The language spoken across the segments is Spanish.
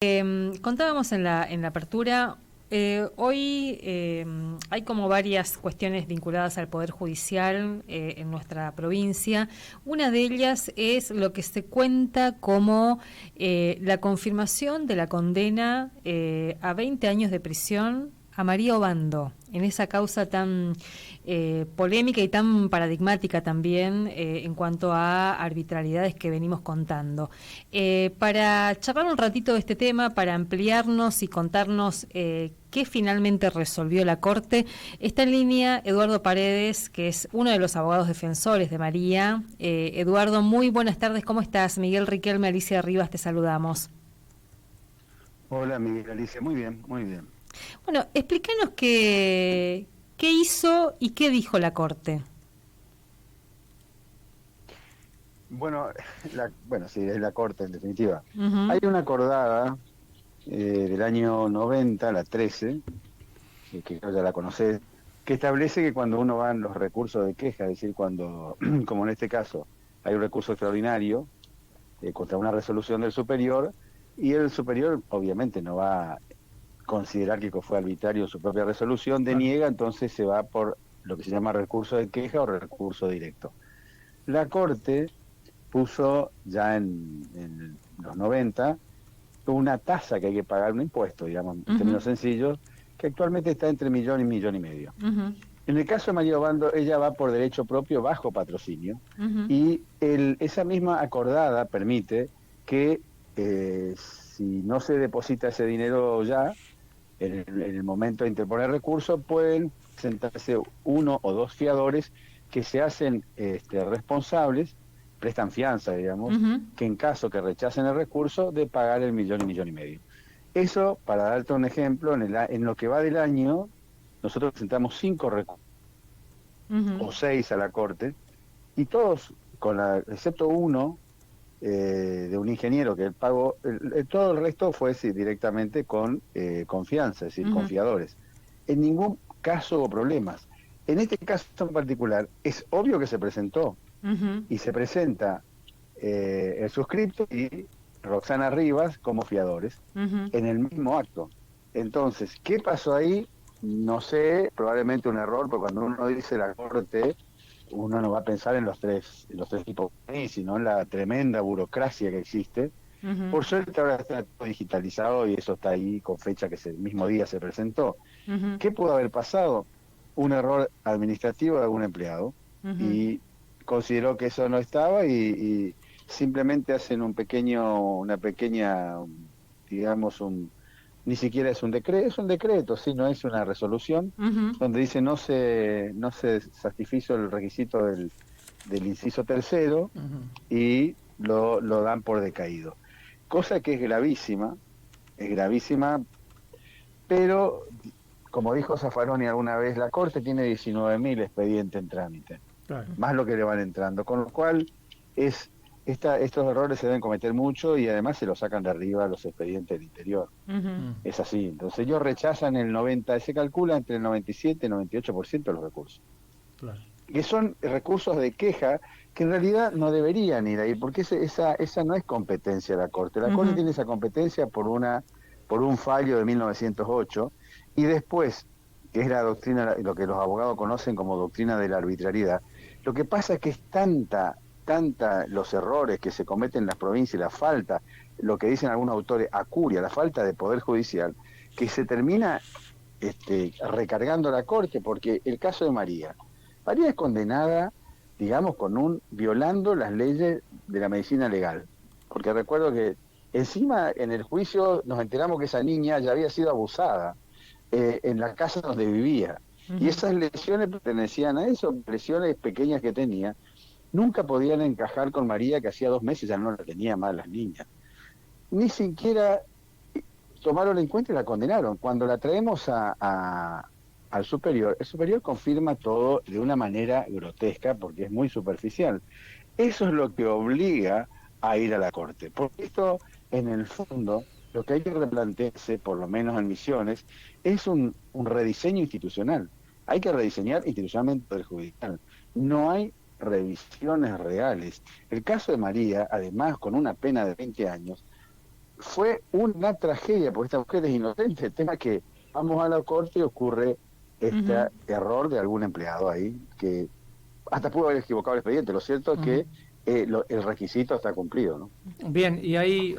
Contábamos en la apertura, hoy hay como varias cuestiones vinculadas al Poder Judicial en nuestra provincia. Una de ellas es lo que se cuenta como la confirmación de la condena a 20 años de prisión a María Obando, en esa causa tan polémica y tan paradigmática también en cuanto a arbitrariedades que venimos contando. Para charlar un ratito de este tema, para ampliarnos y contarnos qué finalmente resolvió la Corte, está en línea Eduardo Paredes, que es uno de los abogados defensores de María. Eduardo, muy buenas tardes, ¿cómo estás? Miguel Riquelme, Alicia Rivas, te saludamos. Hola Miguel Alicia, muy bien, muy bien. Bueno, explícanos qué hizo y qué dijo la Corte. Bueno, bueno, sí, es la Corte en definitiva. Hay Uh-huh. una acordada del año 90, la 13, que creo ya la conocés, que establece que cuando uno va en los recursos de queja, es decir, cuando, como en este caso, hay un recurso extraordinario contra una resolución del superior, y el superior obviamente no va a considerar que fue arbitrario su propia resolución, deniega, entonces se va por lo que se llama recurso de queja o recurso directo. La Corte puso ya en los 90 una tasa que hay que pagar, un impuesto, digamos, en Uh-huh. términos sencillos, que actualmente está entre millón y medio. Uh-huh. En el caso de María Obando, ella va por derecho propio bajo patrocinio Uh-huh. y esa misma acordada permite que si no se deposita ese dinero ya, en el momento de interponer recurso, pueden sentarse uno o dos fiadores que se hacen responsables, prestan fianza, digamos, Uh-huh. que en caso que rechacen el recurso, de pagar el millón y millón y medio. Eso, para darte un ejemplo, en lo que va del año, nosotros presentamos 5 recursos Uh-huh. o 6 a la Corte, y todos, excepto uno, de un ingeniero que él pagó, todo el resto fue sí, directamente con confianza, es decir, con Uh-huh. fiadores. En ningún caso hubo problemas. En este caso en particular, es obvio que se presentó Uh-huh. y se presenta el suscripto y Roxana Rivas como fiadores Uh-huh. en el mismo acto. Entonces, ¿qué pasó ahí? No sé, probablemente un error, porque cuando uno dice la Corte, uno no va a pensar en los tres tipos, sino en la tremenda burocracia que existe. Uh-huh. Por suerte ahora está todo digitalizado y eso está ahí con fecha que el mismo día se presentó. Uh-huh. ¿Qué pudo haber pasado? Un error administrativo de algún empleado Uh-huh. y consideró que eso no estaba y simplemente hacen una pequeña, digamos, ni siquiera es un decreto, es un decreto, sí, no es una resolución, Uh-huh. donde dice no se satisfizo el requisito del inciso tercero Uh-huh. y lo dan por decaído. Cosa que es gravísima, pero como dijo Zaffaroni alguna vez, la Corte tiene 19.000 expedientes en trámite, Claro. más lo que le van entrando, con lo cual estos errores se deben cometer mucho y además se los sacan de arriba los expedientes del interior. Uh-huh. Es así. Entonces ellos rechazan se calcula entre el 97 y el 98% de los recursos. Claro. Que son recursos de queja que en realidad no deberían ir ahí, porque esa no es competencia de la Corte. La Corte Uh-huh. tiene esa competencia por un fallo de 1908 y después, que es la doctrina, lo que los abogados conocen como doctrina de la arbitrariedad. Lo que pasa es que es tanta los errores que se cometen en las provincias, la falta, lo que dicen algunos autores, acuria, la falta de poder judicial, que se termina recargando la Corte, porque el caso de María es condenada, digamos, violando las leyes de la medicina legal. Porque recuerdo que encima en el juicio nos enteramos que esa niña ya había sido abusada en la casa donde vivía. Y Uh-huh. esas lesiones pertenecían a eso, lesiones pequeñas que tenía, nunca podían encajar con María, que hacía 2 meses ya no la tenía mal las niñas. Ni siquiera tomaron en cuenta y la condenaron. Cuando la traemos al superior, el superior confirma todo de una manera grotesca porque es muy superficial. Eso es lo que obliga a ir a la Corte. Porque esto, en el fondo, lo que hay que replantearse, por lo menos en Misiones, es un rediseño institucional. Hay que rediseñar institucionalmente el judicial. No hay revisiones reales. El caso de María, además, con una pena de 20 años, fue una tragedia, porque esta mujer es inocente. El tema es que vamos a la corte y ocurre este error de algún empleado ahí, que hasta pudo haber equivocado el expediente. Lo cierto es que el requisito está cumplido, ¿no? Bien, y ahí,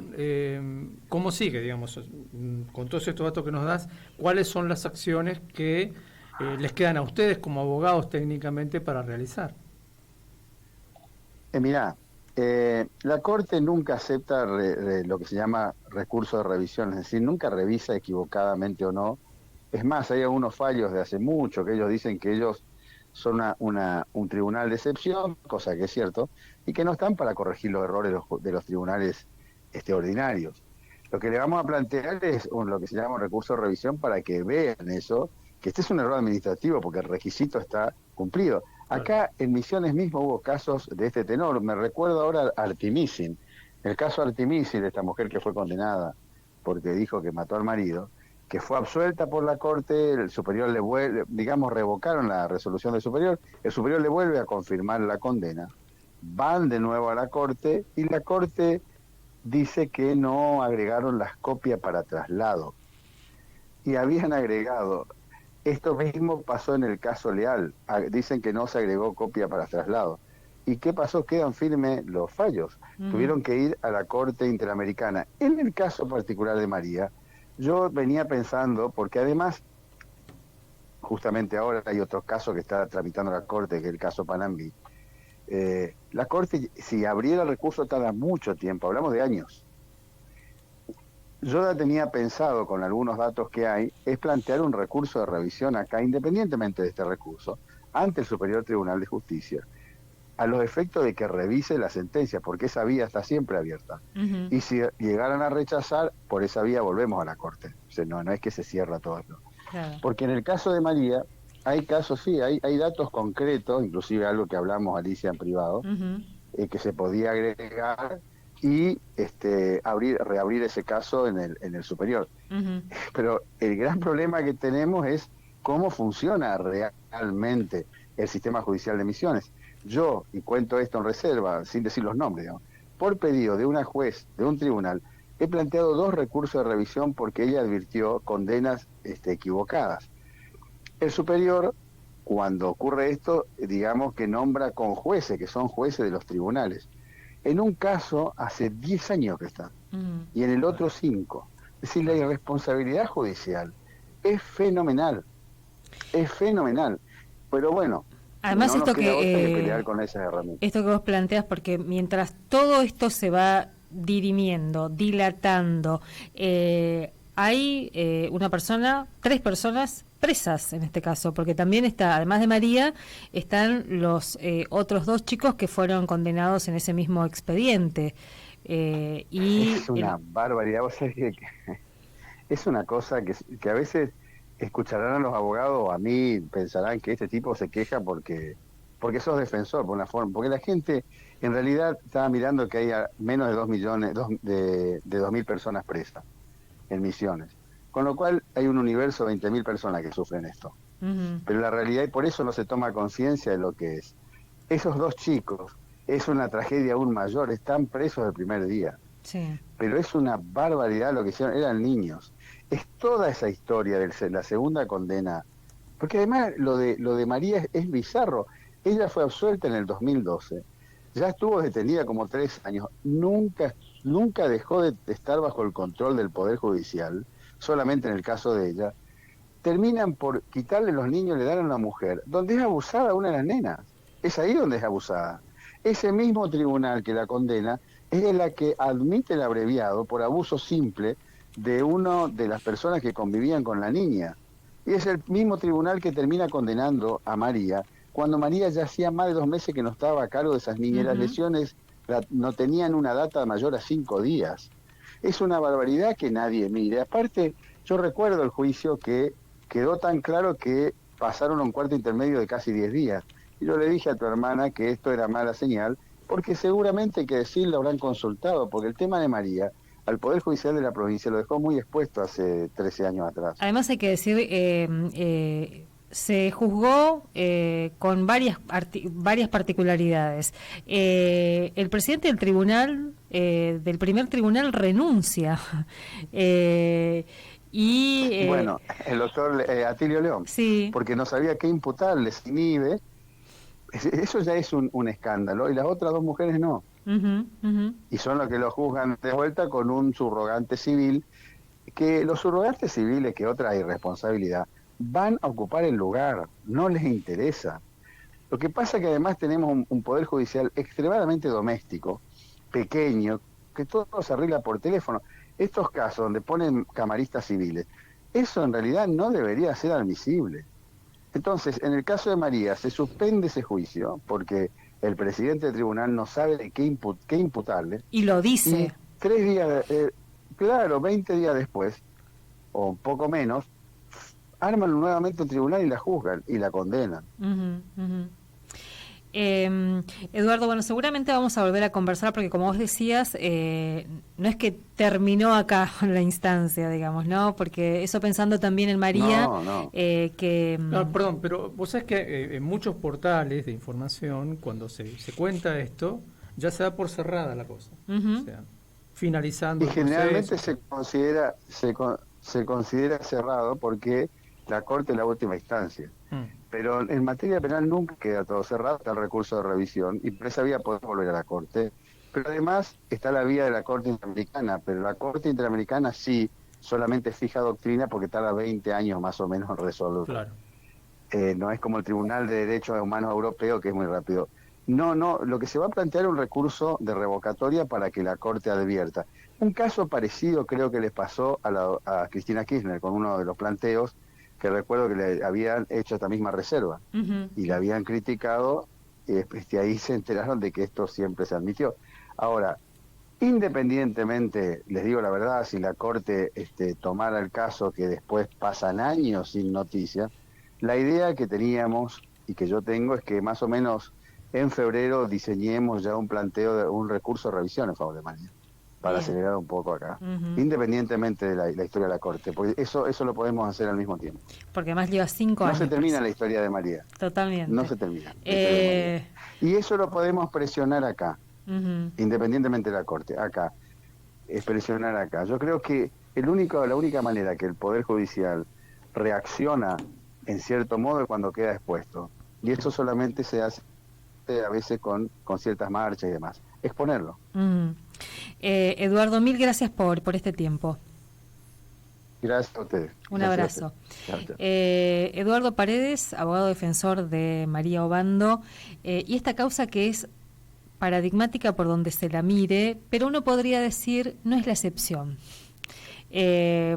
¿cómo sigue, digamos, con todos estos datos que nos das? ¿Cuáles son las acciones que les quedan a ustedes como abogados técnicamente para realizar? Mirá, la Corte nunca acepta lo que se llama recurso de revisión, es decir, nunca revisa equivocadamente o no. Es más, hay algunos fallos de hace mucho que ellos dicen que ellos son un tribunal de excepción, cosa que es cierto, y que no están para corregir los errores de los tribunales ordinarios. Lo que le vamos a plantear es lo que se llama un recurso de revisión para que vean eso, que este es un error administrativo porque el requisito está cumplido. Acá en Misiones mismo hubo casos de este tenor. Me recuerdo ahora a Artemisin, el caso Artemisin, de esta mujer que fue condenada porque dijo que mató al marido, que fue absuelta por la Corte, el superior le vuelve, digamos, revocaron la resolución del superior, el superior le vuelve a confirmar la condena, van de nuevo a la Corte y la Corte dice que no agregaron las copias para traslado. Y habían agregado, esto mismo pasó en el caso Leal, dicen que no se agregó copia para traslado. ¿Y qué pasó? Quedan firmes los fallos. Tuvieron que ir a la Corte Interamericana. En el caso particular de María, yo venía pensando, porque además, justamente ahora hay otro caso que está tramitando la Corte, que es el caso Panambi. La Corte, si abriera el recurso, tarda mucho tiempo, hablamos de años. Yo ya tenía pensado, con algunos datos que hay, es plantear un recurso de revisión acá, independientemente de este recurso, ante el Superior Tribunal de Justicia, a los efectos de que revise la sentencia, porque esa vía está siempre abierta. Y si llegaran a rechazar, por esa vía volvemos a la Corte. O sea, no es que se cierra todo. ¿No? Claro. Porque en el caso de María, hay casos, sí, hay datos concretos, inclusive algo que hablamos, Alicia, en privado, que se podía agregar y reabrir ese caso en el superior. Pero el gran problema que tenemos es cómo funciona realmente el sistema judicial de Misiones. Yo, y cuento esto en reserva, sin decir los nombres, digamos, por pedido de una juez de un tribunal, he planteado 2 recursos de revisión porque ella advirtió condenas equivocadas. El superior, cuando ocurre esto, digamos que nombra con jueces, que son jueces de los tribunales. En un caso, hace 10 años que está, y en el otro 5. Es decir, la irresponsabilidad judicial es fenomenal, pero bueno, además, no nos queda otra que pelear con esas herramientas. Esto que vos planteas, porque mientras todo esto se va dirimiendo, dilatando, hay una persona, 3 personas presas en este caso, porque también está, además de María, están los otros 2 chicos que fueron condenados en ese mismo expediente. Y es una barbaridad, vos sabés que es una cosa que a veces escucharán a los abogados, o a mí pensarán que este tipo se queja porque sos defensor, por una forma, porque la gente en realidad estaba mirando que hay menos de 2 millones, de 2.000 personas presas en Misiones, con lo cual hay un universo de 20.000 personas que sufren esto. Pero la realidad, y por eso no se toma conciencia de lo que es. Esos 2 chicos, es una tragedia aún mayor, están presos el primer día. Sí. Pero es una barbaridad lo que hicieron, eran niños. Es toda esa historia de la segunda condena, porque además lo de María es bizarro. Ella fue absuelta en el 2012, ya estuvo detenida como 3 años, nunca dejó de estar bajo el control del Poder Judicial, solamente en el caso de ella. Terminan por quitarle los niños, le dan a una mujer, donde es abusada una de las nenas, es ahí donde es abusada. Ese mismo tribunal que la condena es la que admite el abreviado por abuso simple de una de las personas que convivían con la niña. Y es el mismo tribunal que termina condenando a María, cuando María ya hacía más de 2 meses que no estaba a cargo de esas niñas. Las lesiones no tenían una data mayor a 5 días. Es una barbaridad que nadie mire. Aparte, yo recuerdo el juicio que quedó tan claro que pasaron a un cuarto intermedio de casi 10 días. Y yo le dije a tu hermana que esto era mala señal, porque seguramente hay que decirlo, habrán consultado, porque el tema de María al Poder Judicial de la provincia lo dejó muy expuesto hace 13 años atrás. Además hay que decir, se juzgó con varias particularidades. El presidente del tribunal, del primer tribunal, renuncia. Bueno, el doctor Atilio León, sí. porque no sabía qué imputarle, se inhibe. Eso ya es un escándalo, y las otras dos mujeres no. Y son los que lo juzgan de vuelta con un subrogante civil, que los subrogantes civiles, que otra irresponsabilidad, van a ocupar el lugar, no les interesa. Lo que pasa es que además tenemos un poder judicial extremadamente doméstico, pequeño, que todo se arregla por teléfono. Estos casos donde ponen camaristas civiles, eso en realidad no debería ser admisible. Entonces, en el caso de María, se suspende ese juicio porque el presidente del tribunal no sabe de qué imputarle. Y lo dice. Y 3 días, claro, 20 días después, o un poco menos, arman nuevamente un tribunal y la juzgan y la condenan. Eduardo, bueno, seguramente vamos a volver a conversar porque, como vos decías, no es que terminó acá la instancia, digamos, ¿no? Porque eso pensando también en María, perdón, pero vos sabés que en muchos portales de información, cuando se cuenta esto, ya se da por cerrada la cosa. O sea, finalizando. Y generalmente se considera cerrado porque la Corte es la última instancia. Pero en materia penal nunca queda todo cerrado, está el recurso de revisión, y por esa vía podemos volver a la Corte. Pero además está la vía de la Corte Interamericana, pero la Corte Interamericana sí solamente fija doctrina porque tarda 20 años más o menos en resolver. Claro. No es como el Tribunal de Derechos Humanos Europeo, que es muy rápido. No, lo que se va a plantear es un recurso de revocatoria para que la Corte advierta. Un caso parecido creo que les pasó a Cristina Kirchner con uno de los planteos, que recuerdo que le habían hecho esta misma reserva y la habían criticado, y ahí se enteraron de que esto siempre se admitió. Ahora, independientemente, les digo la verdad, si la Corte tomara el caso, que después pasan años sin noticias, la idea que teníamos y que yo tengo es que más o menos en febrero diseñemos ya un planteo de un recurso de revisión en favor de María, para acelerar un poco acá, independientemente de la historia de la Corte, porque eso lo podemos hacer al mismo tiempo. Porque además lleva 5 años. No se termina la historia de María. Totalmente. No se termina. Y eso lo podemos presionar acá, independientemente de la Corte, acá. Es presionar acá. Yo creo que la única manera que el Poder Judicial reacciona en cierto modo es cuando queda expuesto. Y esto solamente se hace a veces con ciertas marchas y demás. Exponerlo. Eduardo, mil gracias por este tiempo. Gracias a ustedes. Un abrazo. Chao, chao. Eduardo Paredes, abogado defensor de María Obando, y esta causa que es paradigmática por donde se la mire, pero uno podría decir no es la excepción.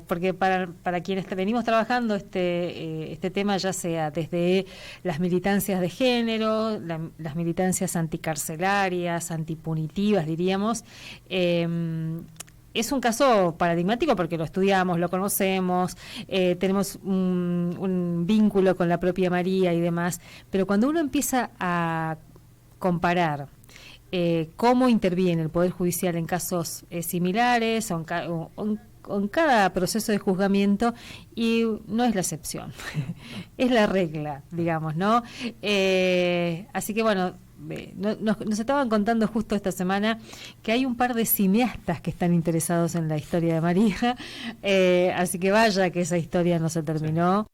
Porque para quienes venimos trabajando este tema, ya sea desde las militancias de género, las militancias anticarcelarias, antipunitivas, diríamos, es un caso paradigmático porque lo estudiamos, lo conocemos, tenemos un vínculo con la propia María y demás, pero cuando uno empieza a comparar cómo interviene el Poder Judicial en casos similares o en cada proceso de juzgamiento, y no es la excepción, es la regla, digamos, ¿no? Así que bueno, nos estaban contando justo esta semana que hay un par de cineastas que están interesados en la historia de María, así que vaya que esa historia no se terminó.